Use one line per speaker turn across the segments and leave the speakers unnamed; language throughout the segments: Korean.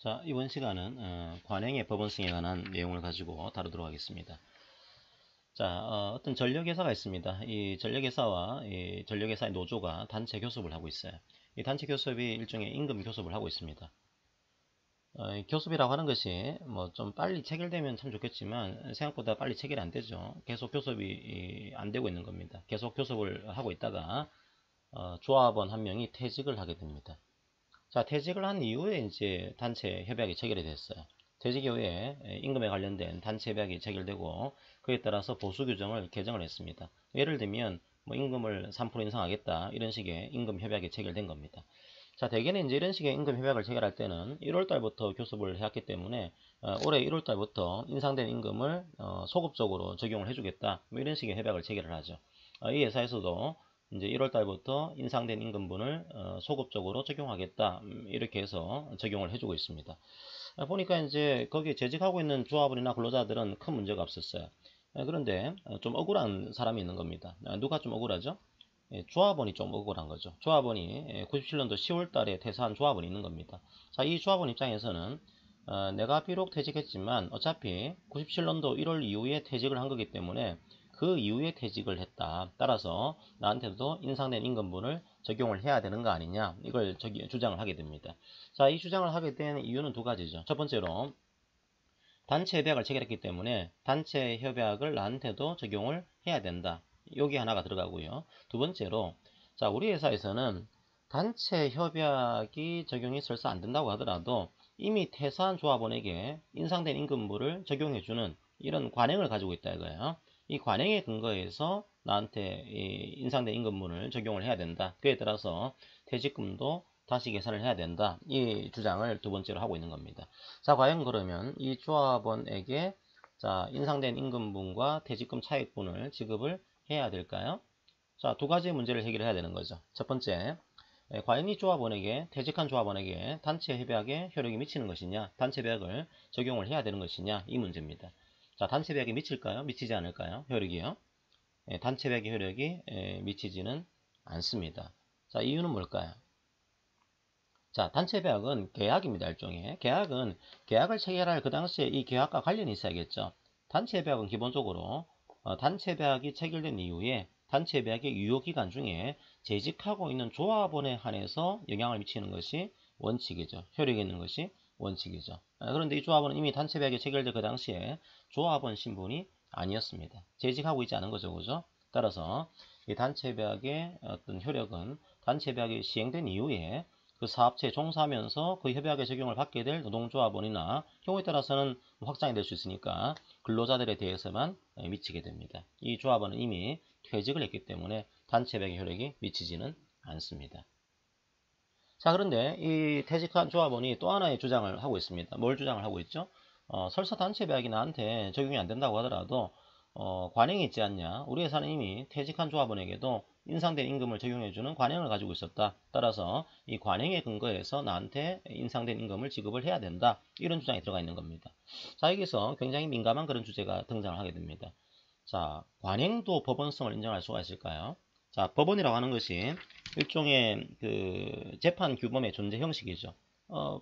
자, 이번 시간은 관행의 법원성에 관한 내용을 가지고 다루도록 하겠습니다. 자, 어떤 전력회사가 있습니다. 이 전력회사와 이 전력회사의 노조가 단체 교섭을 하고 있어요. 이 단체 교섭이 일종의 임금 교섭을 하고 있습니다. 이 교섭이라고 하는 것이 뭐 좀 빨리 체결되면 참 좋겠지만 생각보다 빨리 체결이 안 되죠. 계속 교섭이 안 되고 있는 겁니다. 계속 교섭을 하고 있다가 조합원 한 명이 퇴직을 하게 됩니다. 자, 퇴직을 한 이후에 이제 단체 협약이 체결이 됐어요. 퇴직 이후에 임금에 관련된 단체 협약이 체결되고 그에 따라서 보수 규정을 개정을 했습니다. 예를 들면 뭐 임금을 3% 인상하겠다 이런 식의 임금 협약이 체결된 겁니다. 자, 대개는 이제 이런 식의 임금 협약을 체결할 때는 1월 달부터 교섭을 해왔기 때문에 올해 1월 달부터 인상된 임금을 소급적으로 적용을 해주겠다 뭐 이런 식의 협약을 체결을 하죠. 이 회사에서도 이제 1월 달부터 인상된 임금분을 소급적으로 적용하겠다 이렇게 해서 적용을 해주고 있습니다. 보니까 이제 거기에 재직하고 있는 조합원이나 근로자들은 큰 문제가 없었어요. 그런데 좀 억울한 사람이 있는 겁니다. 누가 좀 억울하죠? 조합원이 좀 억울한 거죠. 조합원이 97년도 10월 달에 퇴사한 조합원이 있는 겁니다. 자, 이 조합원 입장에서는 내가 비록 퇴직했지만 어차피 97년도 1월 이후에 퇴직을 한 거기 때문에 그 이후에 퇴직을 했다. 따라서 나한테도 인상된 임금분을 적용을 해야 되는 거 아니냐. 이걸 주장을 하게 됩니다. 자, 이 주장을 하게 된 이유는 두 가지죠. 첫 번째로 단체 협약을 체결했기 때문에 단체 협약을 나한테도 적용을 해야 된다. 여기 하나가 들어가고요. 두 번째로 자, 우리 회사에서는 단체 협약이 적용이 설사 안 된다고 하더라도 이미 퇴사한 조합원에게 인상된 임금부를 적용해주는 이런 관행을 가지고 있다 이거예요. 이 관행에 근거해서 나한테 인상된 임금분을 적용을 해야 된다. 그에 따라서 퇴직금도 다시 계산을 해야 된다. 이 주장을 두 번째로 하고 있는 겁니다. 자, 과연 그러면 이 조합원에게 자, 인상된 임금분과 퇴직금 차익분을 지급을 해야 될까요? 자, 두 가지 문제를 해결해야 되는 거죠. 첫 번째, 과연 이 조합원에게, 퇴직한 조합원에게 단체 협약에 효력이 미치는 것이냐, 단체 협약을 적용을 해야 되는 것이냐, 이 문제입니다. 자, 단체 협약이 미칠까요? 미치지 않을까요? 효력이요? 단체 협약의 효력이 미치지는 않습니다. 자, 이유는 뭘까요? 자, 단체 계약은 계약입니다. 일종의. 계약은 계약을 체결할 그 당시에 이 계약과 관련이 있어야겠죠. 단체 계약은 기본적으로 단체 계약이 체결된 이후에 단체 계약의 유효기간 중에 재직하고 있는 조합원에 한해서 영향을 미치는 것이 원칙이죠. 효력이 있는 것이 원칙이죠. 그런데 이 조합원은 이미 단체 계약이 체결된 그 당시에 조합원 신분이 아니었습니다. 재직하고 있지 않은 거죠. 그죠? 따라서 이 단체 계약의 어떤 효력은 단체 계약이 시행된 이후에 그 사업체에 종사하면서 그 협약의 적용을 받게 될 노동조합원이나 경우에 따라서는 확장이 될 수 있으니까 근로자들에 대해서만 미치게 됩니다. 이 조합원은 이미 퇴직을 했기 때문에 단체 협약의 효력이 미치지는 않습니다. 자, 그런데 이 퇴직한 조합원이 또 하나의 주장을 하고 있습니다. 뭘 주장을 하고 있죠? 설사 단체 계약이 나한테 적용이 안 된다고 하더라도 관행이 있지 않냐. 우리 회사는 이미 퇴직한 조합원에게도 인상된 임금을 적용해주는 관행을 가지고 있었다. 따라서 이 관행에 근거해서 나한테 인상된 임금을 지급을 해야 된다. 이런 주장이 들어가 있는 겁니다. 자, 여기서 굉장히 민감한 그런 주제가 등장을 하게 됩니다. 자, 관행도 법원성을 인정할 수가 있을까요? 자, 법원이라고 하는 것이 일종의 그 재판 규범의 존재 형식이죠.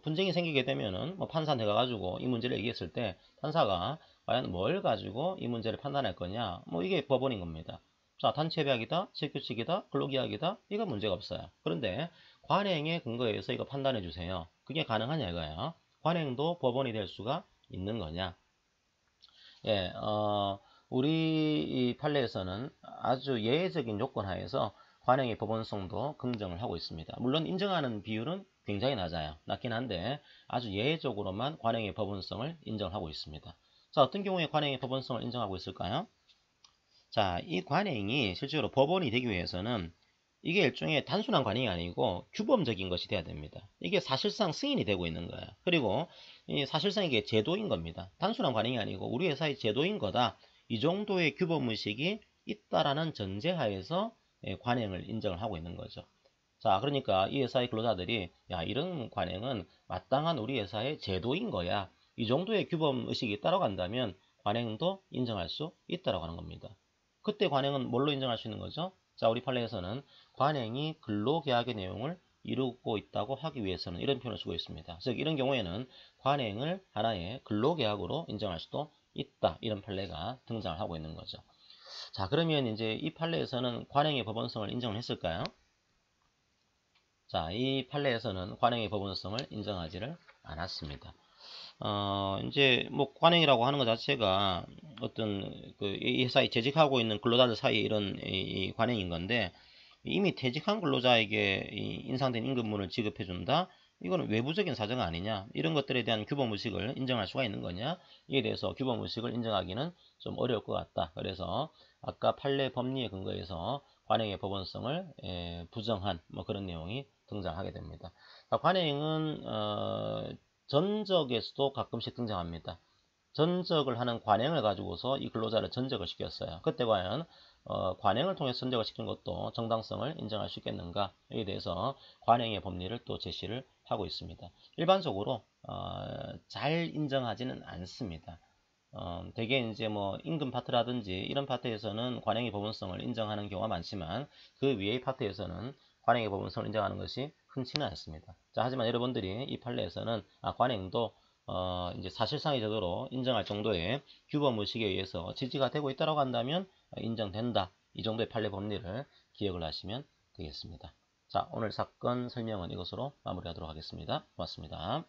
분쟁이 생기게 되면은 뭐 판사 내가가지고 이 문제를 얘기했을 때 판사가 과연 뭘 가지고 이 문제를 판단할 거냐, 뭐 이게 법원인 겁니다. 자, 단체협약이다, 실규칙이다, 근로계약이다, 이거 문제가 없어요. 그런데 관행에 근거해서 이거 판단해 주세요. 그게 가능하냐 이거예요. 관행도 법원이 될 수가 있는 거냐. 예, 우리 이 판례에서는 아주 예외적인 요건 하에서 관행의 법원성도 긍정을 하고 있습니다. 물론 인정하는 비율은 굉장히 낮아요. 낮긴 한데 아주 예외적으로만 관행의 법원성을 인정하고 있습니다. 자, 어떤 경우에 관행의 법원성을 인정하고 있을까요? 자, 이 관행이 실제로 법원이 되기 위해서는 이게 일종의 단순한 관행이 아니고 규범적인 것이 돼야 됩니다. 이게 사실상 승인이 되고 있는 거예요. 그리고 사실상 이게 제도인 겁니다. 단순한 관행이 아니고 우리 회사의 제도인 거다. 이 정도의 규범의식이 있다라는 전제하에서 관행을 인정을 하고 있는 거죠. 자, 그러니까 이 회사의 근로자들이 야, 이런 관행은 마땅한 우리 회사의 제도인 거야. 이 정도의 규범의식이 따라간다면 관행도 인정할 수 있다라고 하는 겁니다. 그때 관행은 뭘로 인정할 수 있는 거죠? 자, 우리 판례에서는 관행이 근로계약의 내용을 이루고 있다고 하기 위해서는 이런 표현을 쓰고 있습니다. 즉 이런 경우에는 관행을 하나의 근로계약으로 인정할 수도 있다. 이런 판례가 등장을 하고 있는 거죠. 자, 그러면 이제 이 판례에서는 관행의 법원성을 인정을 했을까요? 자, 이 판례에서는 관행의 법원성을 인정하지를 않았습니다. 이제 뭐 관행이라고 하는 것 자체가 어떤 이 회사에 재직하고 있는 근로자들 사이에 이런 이 관행인 건데, 이미 퇴직한 근로자에게 이 인상된 임금분을 지급해 준다. 이거는 외부적인 사정 아니냐? 이런 것들에 대한 규범의식을 인정할 수가 있는 거냐? 이에 대해서 규범의식을 인정하기는 좀 어려울 것 같다. 그래서 아까 판례 법리에 근거해서 관행의 법원성을 부정한 뭐 그런 내용이 등장하게 됩니다. 관행은 전적에서도 가끔씩 등장합니다. 전적을 하는 관행을 가지고서 이 근로자를 전적을 시켰어요. 그때 과연 관행을 통해서 전적을 시킨 것도 정당성을 인정할 수 있겠는가에 대해서 관행의 법리를 또 제시를 하고 있습니다. 일반적으로 잘 인정하지는 않습니다. 대개 이제 뭐 임금 파트라든지 이런 파트에서는 관행의 법원성을 인정하는 경우가 많지만 그 위의 파트에서는 관행의 법원성을 인정하는 것이 흔치는 않습니다. 자, 하지만 여러분들이 이 판례에서는 관행도 이제 사실상의 제도로 인정할 정도의 규범의식에 의해서 지지가 되고 있다고 한다면 인정된다. 이 정도의 판례 법리를 기억을 하시면 되겠습니다. 자, 오늘 사건 설명은 이것으로 마무리하도록 하겠습니다. 고맙습니다.